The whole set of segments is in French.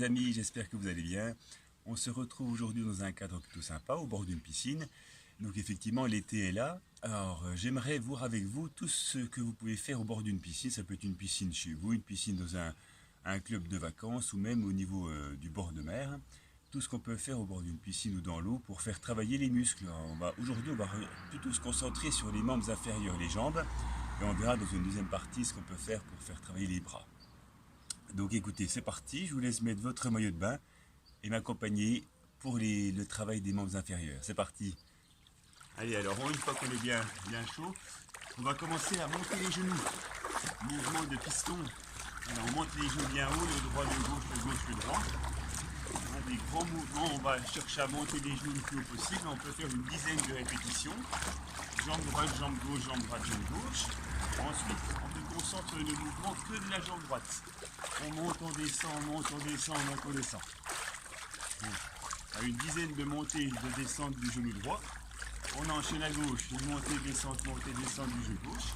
les amis, j'espère que vous allez bien. On se retrouve aujourd'hui dans un cadre plutôt sympa, au bord d'une piscine. Donc effectivement, l'été est là. Alors, j'aimerais voir avec vous tout ce que vous pouvez faire au bord d'une piscine. Ça peut être une piscine chez vous, une piscine dans un club de vacances ou même au niveau du bord de mer. Tout ce qu'on peut faire au bord d'une piscine ou dans l'eau pour faire travailler les muscles. Aujourd'hui, on va plutôt se concentrer sur les membres inférieurs, les jambes. Et on verra dans une deuxième partie ce qu'on peut faire pour faire travailler les bras. Donc écoutez, c'est parti, je vous laisse mettre votre maillot de bain et m'accompagner pour le travail des membres inférieurs. C'est parti. Allez, alors une fois qu'on est bien chaud, on va commencer à monter les genoux. Mouvement de piston. Alors, on monte les genoux bien haut, le droit, le gauche, le droit. On a des grands mouvements, on va chercher à monter les genoux le plus haut possible. On peut faire une dizaine de répétitions. Jambe droite, jambe gauche, jambe droite, jambe gauche. Ensuite, on ne concentre le mouvement que de la jambe droite. On monte, on descend, on monte, on descend, on monte, on descend. À une dizaine de montées et de descentes du genou droit. On enchaîne à gauche, une montée, descente du genou gauche.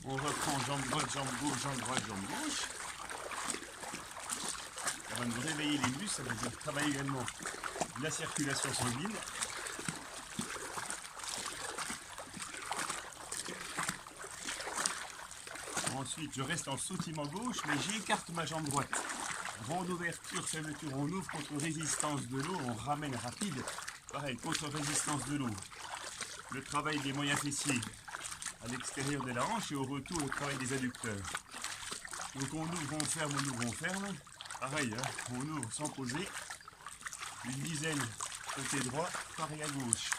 On reprend jambe droite, jambe gauche, jambe droite, jambe gauche. Ça va nous réveiller les muscles, ça veut dire travailler également la circulation sanguine. Ensuite, je reste en sautillement gauche, mais j'écarte ma jambe droite. Grande ouverture, fermeture, on ouvre contre résistance de l'eau, on ramène rapide. Pareil, contre résistance de l'eau. Le travail des moyens fessiers à l'extérieur de la hanche et au retour, le travail des adducteurs. Donc on ouvre, on ferme, on ouvre, on ferme. Pareil, hein, on ouvre sans poser. Une dizaine côté droit, pareil à gauche.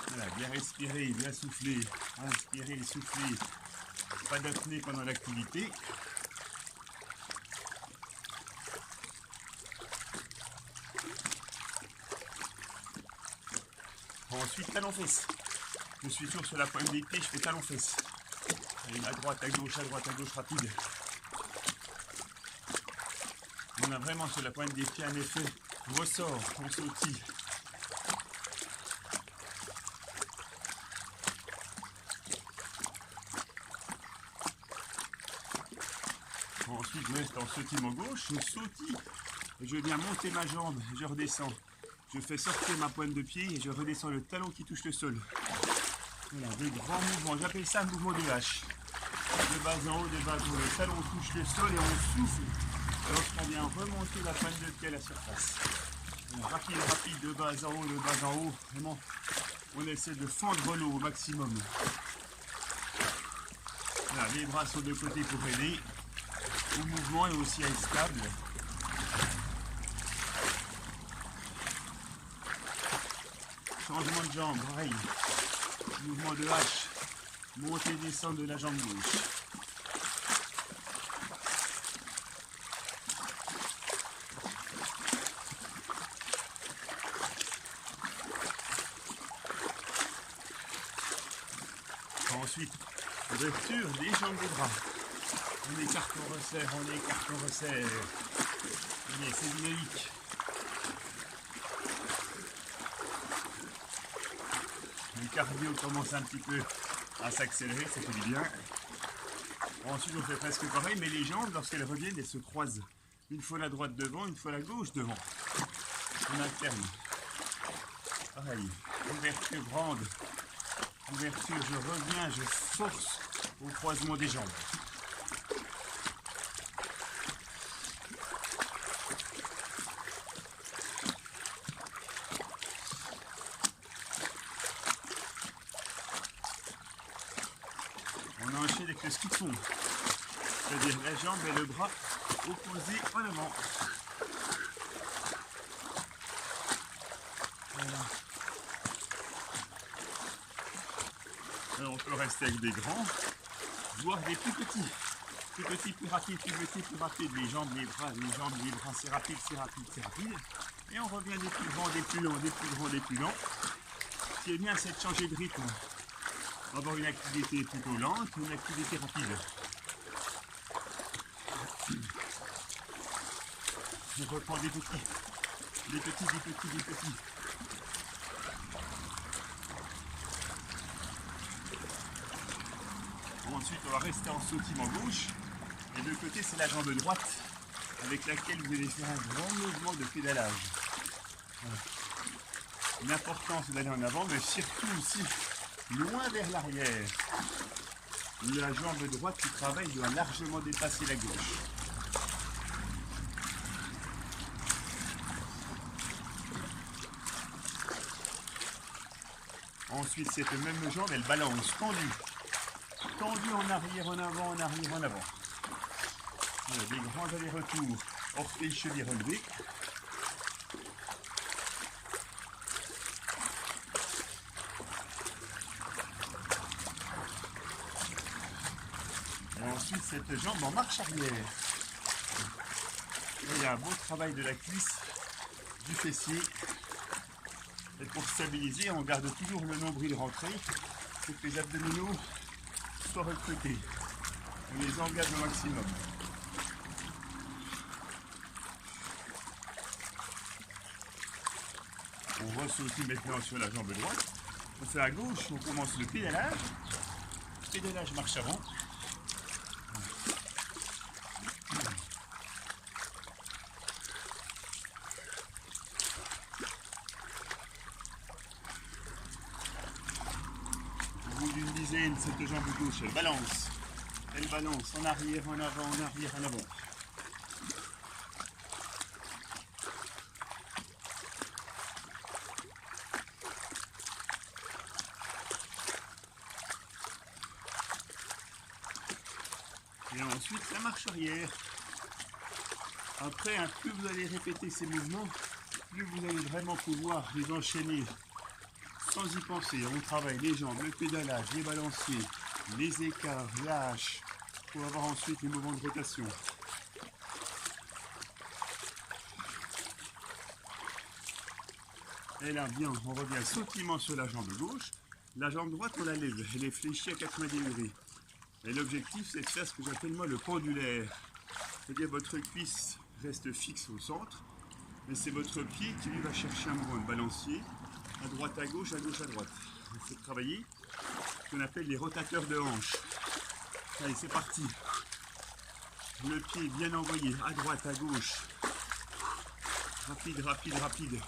Voilà, bien respirer, bien souffler. Inspirer, souffler. Pas d'apnée pendant l'activité. Ensuite, talon-fesse. Je suis toujours sur la pointe des pieds, je fais talon-fesse. À droite, à gauche, rapide. On a vraiment sur la pointe des pieds un effet ressort, on sautille. Ensuite, je reste en sautillement gauche, je sautille et je viens monter ma jambe, je redescends. Je fais sortir ma pointe de pied et je redescends le talon qui touche le sol. Voilà, de grands mouvements, j'appelle ça un mouvement de hache. De bas en haut, le talon touche le sol et on souffle. Lorsqu'on vient remonter la pointe de pied à la surface. Voilà, rapide, de bas en haut, vraiment, on essaie de fendre l'eau au maximum. Voilà, les bras sur le côté pour aider au mouvement et aussi à être stable. Changement de jambe, pareil. Mouvement de hache. Montée et descente de la jambe gauche. Ensuite, ouverture des jambes des bras. On écarte, on resserre, on écarte, on resserre. Allez, c'est dynamique. Le cardio commence un petit peu à s'accélérer, ça fait du bien. Ensuite, on fait presque pareil, mais les jambes, lorsqu'elles reviennent, elles se croisent. Une fois la droite devant, une fois la gauche devant. On alterne. Pareil, ouverture grande. Ouverture, je reviens, je force au croisement des jambes. On enchaîne avec le ski de fond, c'est-à-dire la jambe et le bras opposés en avant. Voilà. Alors on peut rester avec des grands, voire des plus petits. Plus petits, plus rapides, plus petits, plus rapides. Les jambes, les bras, c'est rapide, c'est rapide, c'est rapide. Et on revient des plus grands, des plus longs, des plus grands, des plus lents. Ce qui est bien, c'est de changer de rythme. Avoir une activité plutôt lente ou une activité rapide. Je reprends des petits. Des petits. on va rester en sautillement gauche. Et de côté, c'est la jambe droite avec laquelle vous allez faire un grand mouvement de pédalage. Voilà. L'important, c'est d'aller en avant, mais surtout aussi loin vers l'arrière. La jambe droite qui travaille doit largement dépasser la gauche. Ensuite, cette même jambe, elle balance tendue. Tendue en arrière, en avant, en arrière, en avant. Voilà, des grands allers-retours. Orteils, chevilles relevés. Et ensuite, cette jambe en marche arrière. Et il y a un bon travail de la cuisse, du fessier. Et pour stabiliser, on garde toujours le nombril rentré pour que les abdominaux soient recrutés. On les engage au maximum. On ressaute maintenant sur la jambe droite. On fait à gauche, on commence le pédalage. Pédalage marche avant. Au bout d'une dizaine, cette jambe gauche, elle balance. Elle balance en arrière, en avant, en arrière, en avant. Et ensuite, la marche arrière. Après, plus vous allez répéter ces mouvements, plus vous allez vraiment pouvoir les enchaîner sans y penser. On travaille les jambes, le pédalage, les balanciers, les écarts, lâches, pour avoir ensuite les mouvements de rotation. Et là, bien, on revient sautillement sur la jambe gauche. La jambe droite, on la lève, elle est fléchie à 90 degrés. Et l'objectif, c'est de faire ce que j'appelle moi le pendulaire. C'est-à-dire votre cuisse reste fixe au centre, mais c'est votre pied qui lui va chercher un mouvement de balancier, à droite à gauche, à gauche à droite. Il faut travailler ce qu'on appelle les rotateurs de hanches. Allez, c'est parti. Le pied bien envoyé, à droite, à gauche. Rapide, rapide, rapide.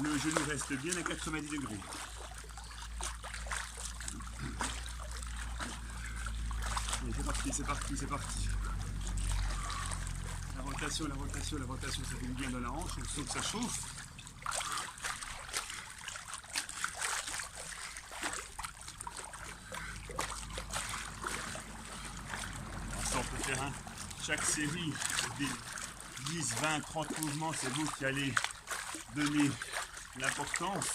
Le genou reste bien à 90 degrés. Allez, c'est parti, c'est parti, c'est parti. La rotation, la rotation, la rotation, ça fait du bien dans la hanche, on sent que ça chauffe. Alors ça, on peut faire chaque série des 10, 20, 30 mouvements, c'est vous qui allez donner l'importance.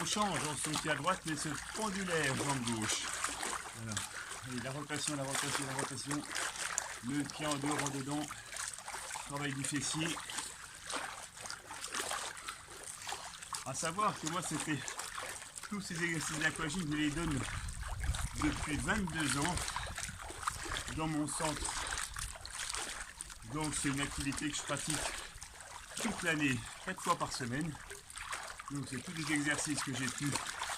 On change, on saute à droite, mais c'est pendulaire, jambe gauche. Voilà. Allez, la rotation, la rotation, la rotation. Le pied en dehors, en dedans. Travail du fessier. À savoir que moi, c'était tous ces exercices d'aquagym, je les donne depuis 22 ans dans mon centre. Donc, c'est une activité que je pratique toute l'année, 4 fois par semaine. Donc, c'est tous les exercices que j'ai pu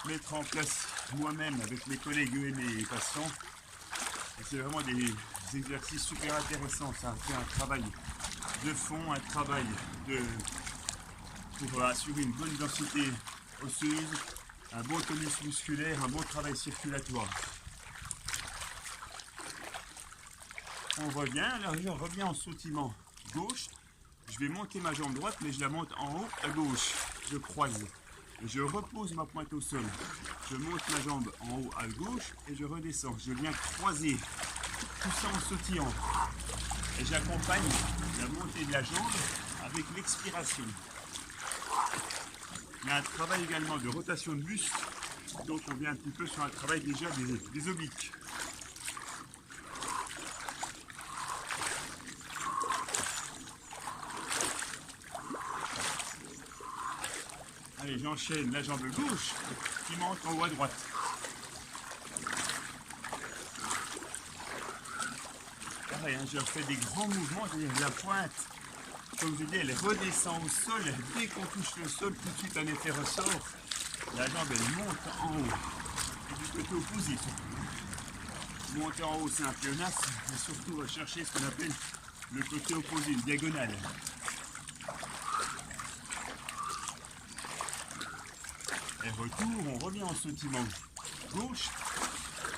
mettre en place moi-même avec mes collègues et mes patients. Et c'est vraiment des exercices super intéressants. Ça fait un travail de fond, un travail pour assurer une bonne densité osseuse, un bon tonus musculaire, un bon travail circulatoire. On revient, alors je reviens en sautillement gauche. Je vais monter ma jambe droite, mais je la monte en haut à gauche. Je croise. Je repose ma pointe au sol. Je monte ma jambe en haut à gauche et je redescends. Je viens croiser tout ça en sautillant. Et j'accompagne la montée de la jambe avec l'expiration. Il y a un travail également de rotation de buste. Donc on vient un petit peu sur un travail déjà des obliques. Allez, j'enchaîne la jambe gauche qui monte en haut à droite. Pareil, je fais des grands mouvements, c'est-à-dire la pointe, comme je dis, elle redescend au sol. Dès qu'on touche le sol, tout de suite un effet ressort. La jambe, elle monte en haut. du côté opposé surtout. Monter en haut c'est un pléonasme, mais surtout rechercher ce qu'on appelle le côté opposé, une diagonale. Et retour, on revient en sautillement gauche.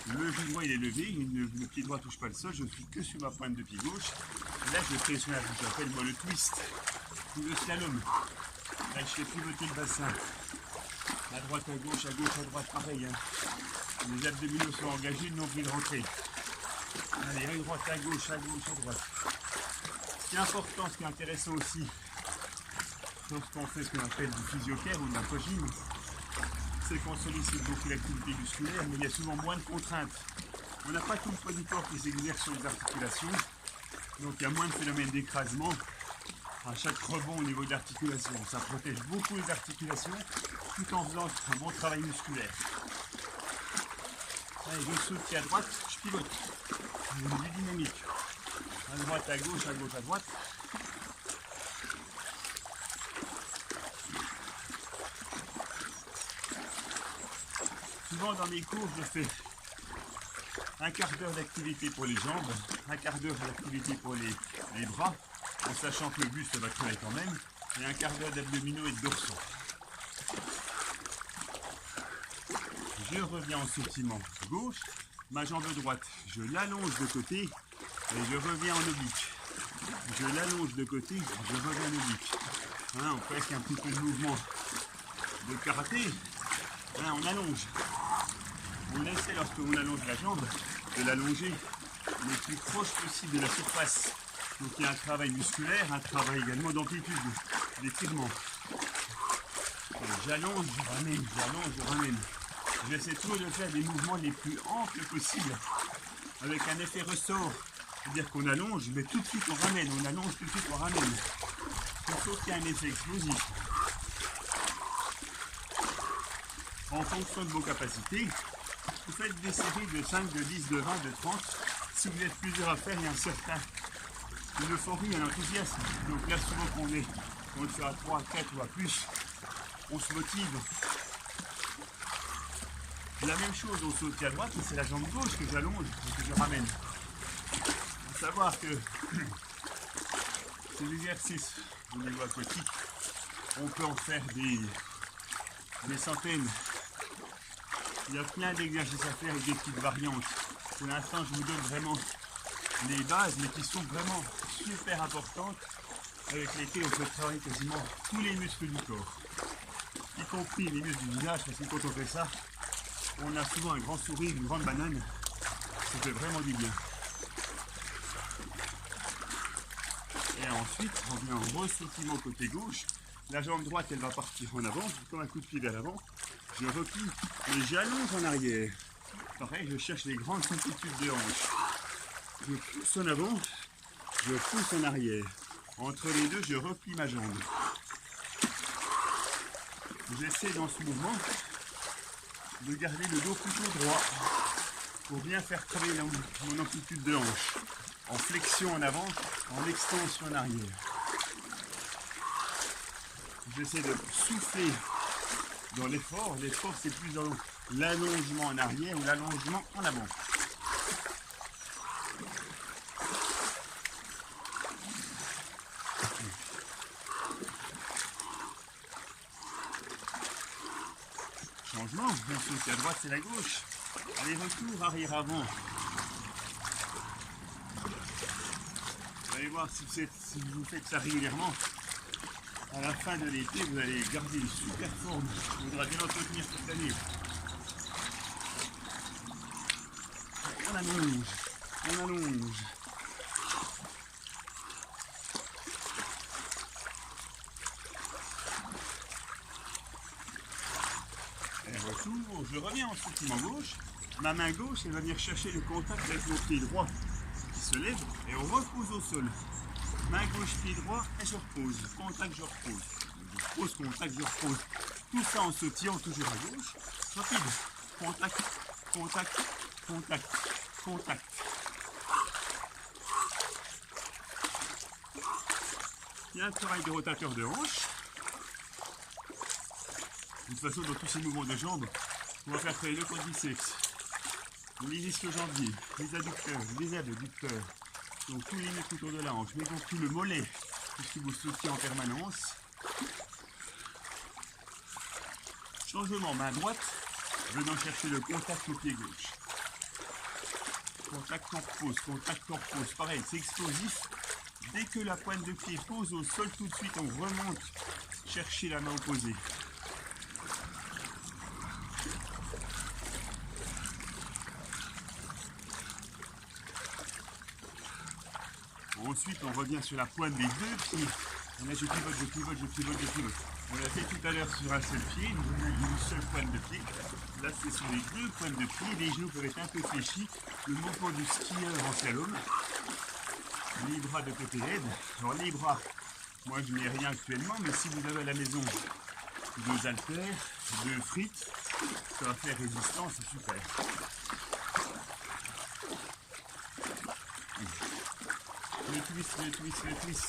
Le genou droit il est levé, le pied droit ne touche pas le sol, je ne suis que sur ma pointe de pied gauche. Et là je fais ce que j'appelle moi le twist, ou le slalom. Là je fais pivoter le bassin. À droite, à gauche, à droite, pareil. Hein. Les abdominaux sont engagés, le nombril rentré. Allez, à droite, à gauche, à droite. Ce qui est important, ce qui est intéressant aussi, lorsqu'on fait ce qu'on appelle du physio-care ou de l'aquagym, c'est qu'on sollicite beaucoup l'activité musculaire, mais il y a souvent moins de contraintes. On n'a pas tout le poids du corps qui s'exerce sur les articulations, donc il y a moins de phénomènes d'écrasement à chaque rebond au niveau de l'articulation. Ça protège beaucoup les articulations, tout en faisant un bon travail musculaire. Allez, je saute pied à droite, je pivote. Du dynamique. À droite, à gauche, à droite. Souvent dans mes cours, je fais un quart d'heure d'activité pour les jambes, un quart d'heure d'activité pour les bras, en sachant que le buste va travailler quand même, et un quart d'heure d'abdominaux et de dorsaux. Je reviens en sautillement gauche, ma jambe droite, je l'allonge de côté et je reviens en oblique. Je l'allonge de côté, je reviens en oblique. Hein, on presque un petit peu de mouvement de karaté. Hein, on allonge. On essaie lorsqu'on allonge la jambe de l'allonger le plus proche possible de la surface. Donc il y a un travail musculaire, un travail également d'amplitude, d'étirement. J'allonge, je ramène, j'allonge, je ramène. J'essaie toujours de faire des mouvements les plus amples possibles, avec un effet ressort. C'est-à-dire qu'on allonge, mais tout de suite on ramène, on allonge, tout de suite on ramène. Sauf qu'il y a un effet explosif. En fonction de vos capacités, vous faites des séries de 5, de 10, de 20, de 30. Si vous êtes plusieurs à faire, il y a un certain une euphorie, un enthousiasme. Donc là, souvent qu'on le fait à 3, à 4 ou à plus, on se motive. La même chose, on saute à droite, c'est la jambe gauche que j'allonge et que je ramène. Il faut savoir que ces exercices au niveau aquatique, on peut en faire des centaines. Il y a plein d'exercices à faire avec des petites variantes. Pour l'instant, je vous donne vraiment les bases, mais qui sont vraiment super importantes, avec lesquelles on peut travailler quasiment tous les muscles du corps, y compris les muscles du visage, parce que quand on fait ça, on a souvent un grand sourire, une grande banane, ça fait vraiment du bien. Et ensuite, on vient en ressautillement côté gauche, la jambe droite elle va partir en avant, comme un coup de pied vers l'avant, je replie et j'allonge en arrière. Pareil, je cherche les grandes amplitudes de hanches. Je pousse en avant, je pousse en arrière. Entre les deux, je replie ma jambe. J'essaie dans ce mouvement de garder le dos plutôt droit pour bien faire travailler mon amplitude de hanche. En flexion en avant, en extension en arrière. J'essaie de souffler dans l'effort. L'effort, c'est plus dans l'allongement en arrière ou l'allongement en avant. Changement, bien sûr, à droite, c'est la gauche. Allez, retour, arrière, avant. Vous allez voir si vous faites ça régulièrement. À la fin de l'été, vous allez garder une super forme. Il faudra bien l'entretenir toute l'année. On allonge, on allonge. Et retour, je reviens en sautillement gauche. Ma main gauche, elle va venir chercher le contact avec mon pied droit qui se lève et on repose au sol. Main gauche, pied droit, et je repose. Contact, je repose. Je repose, contact, je repose. Tout ça en sautillant toujours à gauche. Rapide. Contact, contact, contact, contact. Il y a un travail de rotateur de hanche. De toute façon, dans tous ces mouvements de jambes, On va faire travailler le quadriceps, les ischio-jambiers, les adducteurs, les abducteurs. Donc tous les muscles autour de la hanche, mais compris le mollet, puisque vous sautez en permanence. Changement, main droite, venant chercher le contact au pied gauche. Contact en repose, contact en repose. Pareil, c'est explosif. Dès que la pointe de pied pose au sol, tout de suite on remonte chercher la main opposée. Ensuite, on revient sur la pointe des deux pieds. Et là, je pivote, je pivote, je pivote, je pivote. On l'a fait tout à l'heure sur un seul pied, une seule pointe de pied. Là, c'est sur les deux pointes de pied. Les genoux peuvent être un peu fléchis. Le mouvement du skieur en slalom. Les bras de côté aide. Alors, les bras, moi, je n'ai rien actuellement, mais si vous avez à la maison 2 haltères, 2 frites, ça va faire résistance, c'est super. Le twist, le twist, le twist.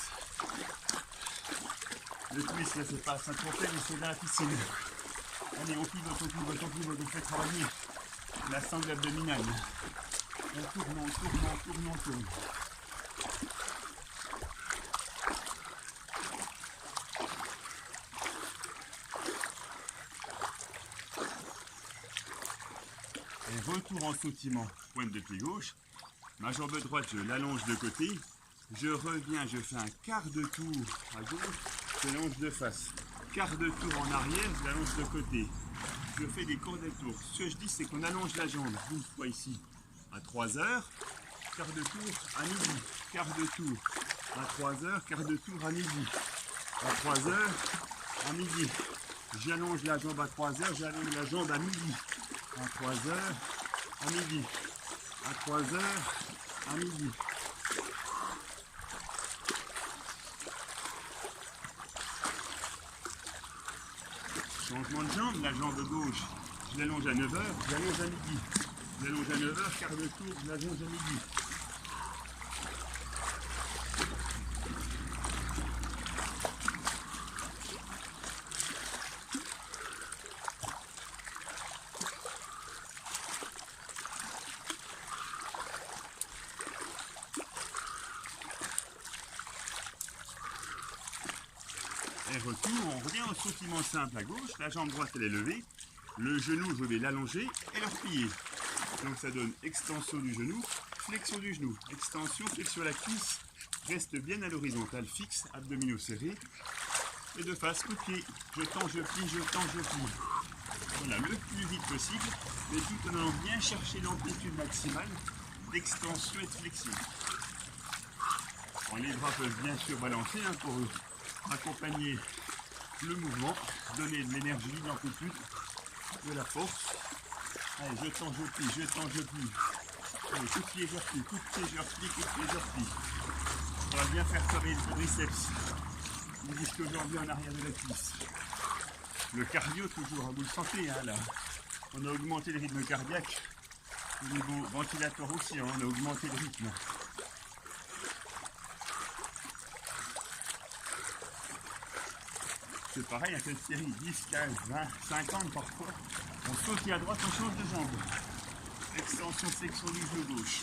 Le twist, là, c'est pas Saint-Tropez, mais c'est dans la piscine. Allez, on pivote, on pivote, on pivote, on fait travailler la sangle abdominale. On tourne, on tourne, on tourne, on tourne. Et retour en sautillement, pointe de pied gauche. Ma jambe droite, je l'allonge de côté. Je reviens, je fais un quart de tour à gauche, je l'allonge de face. Quart de tour en arrière, je l'allonge de côté. Je fais des courts détours. Ce que je dis, c'est qu'on allonge la jambe une fois ici à 3 heures, quart de tour à midi, quart de tour à 3 heures, quart de tour à midi, à 3 heures, à midi. J'allonge la jambe à 3 heures, j'allonge la jambe à midi, à 3 heures, à midi, à 3 heures, à midi. Changement de jambe, la jambe gauche, je l'allonge à 9 heures, je l'allonge à midi. Je l'allonge à 9 heures, quart de tour, je l'allonge à midi. Et retour, on revient au sautillement simple à gauche, la jambe droite elle est levée, le genou je vais l'allonger et le replier. Donc ça donne extension du genou, flexion du genou, extension, flexion à la cuisse, reste bien à l'horizontale, fixe, abdominaux serrés, et de face, coup de pied, je tends, je plie, je tends, je plie. Voilà, le plus vite possible, mais tout en allant bien chercher l'amplitude maximale d'extension et de flexion. Alors, les bras peuvent bien sûr balancer pour accompagner le mouvement, donner de l'énergie, de l'amplitude, de la force. Allez, je tends, je plie, je tends, je plie. Allez, coup de pied, je replie, coup de pied, je replie, coup de pied, je replie. On va bien faire travailler le quadriceps, les ischio-jambiers en arrière de la cuisse. Le cardio toujours, vous le sentez, hein, là. On a augmenté le rythme cardiaque. Au niveau ventilatoire aussi, hein, on a augmenté le rythme. C'est pareil, à cette série 10, 15, 20, 50 parfois. On saute à droite, on change de jambe. Extension, flexion du genou gauche.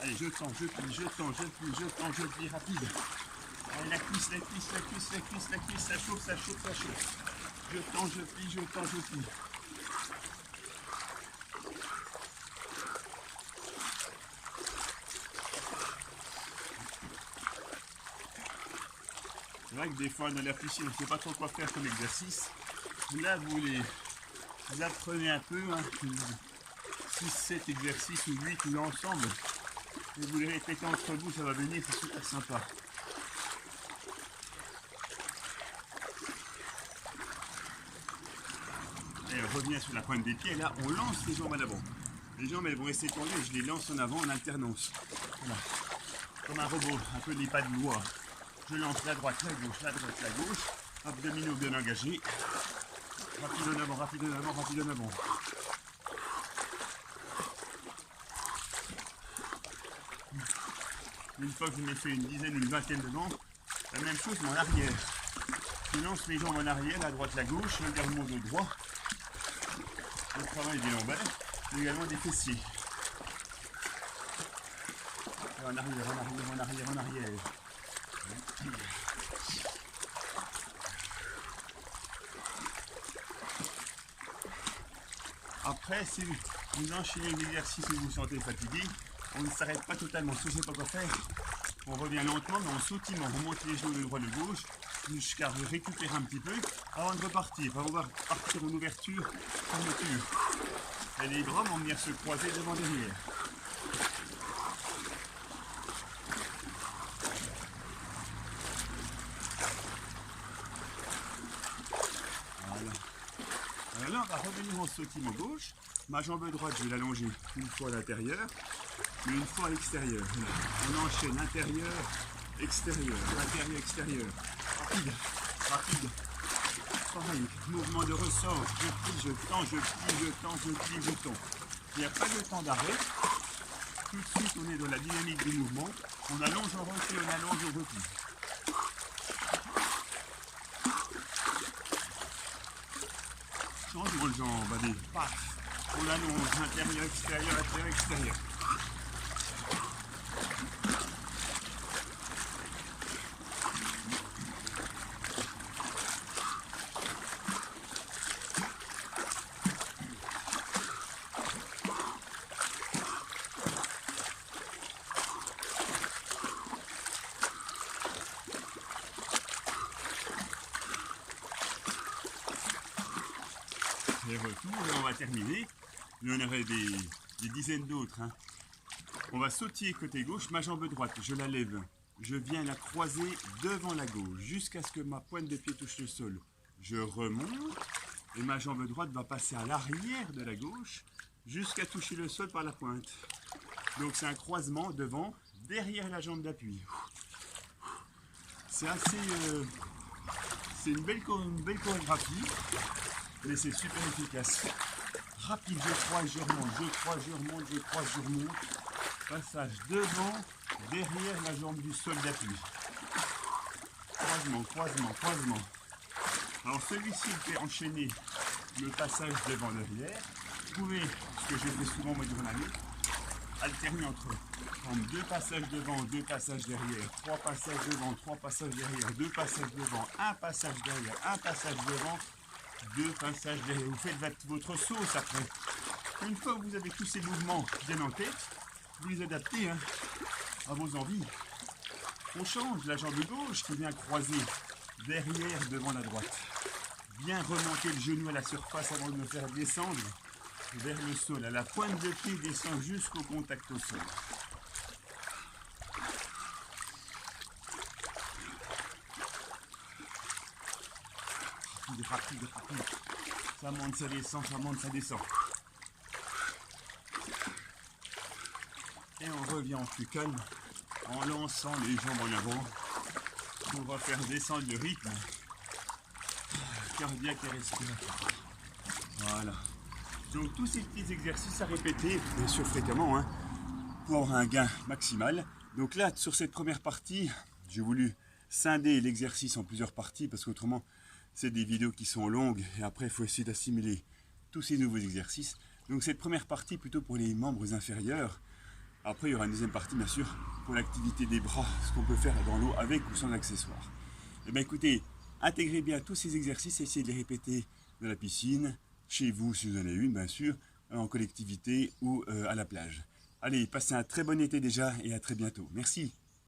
Allez, je tends, je plie, je tends, je plie, je tends, je plie, rapide. Allez, la cuisse, la cuisse, la cuisse, la cuisse, la cuisse, ça chauffe, ça chauffe, ça chauffe. Je tends, je plie, je tends, je plie. C'est vrai que des fois dans la piscine, on ne sait pas trop quoi faire comme exercice. Là, vous apprenez un peu, hein, 6-7 exercices ou 8 ou l'ensemble. Et vous les répétez entre vous, ça va venir, c'est super sympa. Et on revient sur la pointe des pieds, et là on lance les jambes à l'avant. Les jambes elles vont rester tendues, je les lance en avant en alternance. Voilà. Comme un robot, un peu les pas de loi. Je lance la droite, la gauche, la droite, la gauche. Abdominaux bien engagés. Rapide en avant, rapide en avant, rapide en avant. Une fois que je m'ai fait une dizaine ou une vingtaine de bandes, la même chose mais en arrière. Je lance les jambes en arrière, la droite, la gauche, je garde mon dos droit. le travail des lombaires, mais également des fessiers. Et en arrière, en arrière, en arrière, en arrière. Après, si vous enchaînez l'exercice et vous vous sentez fatigué, on ne s'arrête pas totalement. Si vous ne savez pas quoi faire, on revient lentement, mais en sautillant, on remonte les genoux de droite de gauche, jusqu'à récupérer un petit peu, avant de repartir. On va partir en ouverture, fermeture. Et les bras vont venir se croiser devant derrière. Voilà. Alors là, on va revenir en sautillement gauche. Ma jambe droite, je vais l'allonger une fois à l'intérieur, et une fois à l'extérieur. On enchaîne intérieur, extérieur, intérieur, extérieur. Rapide, rapide. Pareil, mouvement de ressort. Je plie, je tends, je plie, je tends, je plie, je tends. Il n'y a pas de temps d'arrêt. Tout de suite, on est dans la dynamique du mouvement. On allonge, on replie, on allonge, on replie. Changement de jambe, allez, paf. On allonge, intérieur, extérieur, intérieur, extérieur. Et retour, et on va terminer. Il y en aurait des dizaines d'autres. Hein. On va sautiller côté gauche, ma jambe droite, je la lève. Je viens la croiser devant la gauche, jusqu'à ce que ma pointe de pied touche le sol. Je remonte, et ma jambe droite va passer à l'arrière de la gauche, jusqu'à toucher le sol par la pointe. Donc c'est un croisement devant, derrière la jambe d'appui. C'est assez... c'est une belle chorégraphie, mais c'est super efficace. Rapide, je croise, je remonte, je croise, je remonte, je croise, je remonte. Passage devant, derrière la jambe du sol d'appui. Croisement, croisement, croisement. Alors celui-ci fait enchaîner le passage devant derrière. Vous pouvez, ce que je fais souvent moi durant l'année, alterner entre deux passages devant, deux passages derrière, trois passages devant, trois passages derrière, deux passages devant, un passage derrière, un passage devant, deux passages derrière. Vous faites votre sauce après. Une fois que vous avez tous ces mouvements bien en tête, vous les adaptez à vos envies. On change la jambe gauche qui vient croiser derrière devant la droite. Bien remonter le genou à la surface avant de me faire descendre vers le sol. À la pointe de pied descend jusqu'au contact au sol. Rapide, rapide, rapide. Ça monte, ça descend, ça monte, ça descend. Et on revient en plus calme en lançant les jambes en avant. On va faire descendre le rythme cardiaque et respiratoire. Voilà. Donc tous ces petits exercices à répéter, bien sûr fréquemment, hein, pour avoir un gain maximal. Donc là, sur cette première partie, j'ai voulu scinder l'exercice en plusieurs parties parce qu'autrement, c'est des vidéos qui sont longues et après, il faut essayer d'assimiler tous ces nouveaux exercices. Donc cette première partie plutôt pour les membres inférieurs. Après, il y aura une deuxième partie, bien sûr, pour l'activité des bras, ce qu'on peut faire dans l'eau avec ou sans accessoires. Eh bien écoutez, intégrez bien tous ces exercices et essayez de les répéter dans la piscine, chez vous si vous en avez une, bien sûr, en collectivité ou à la plage. Allez, passez un très bon été déjà et à très bientôt. Merci.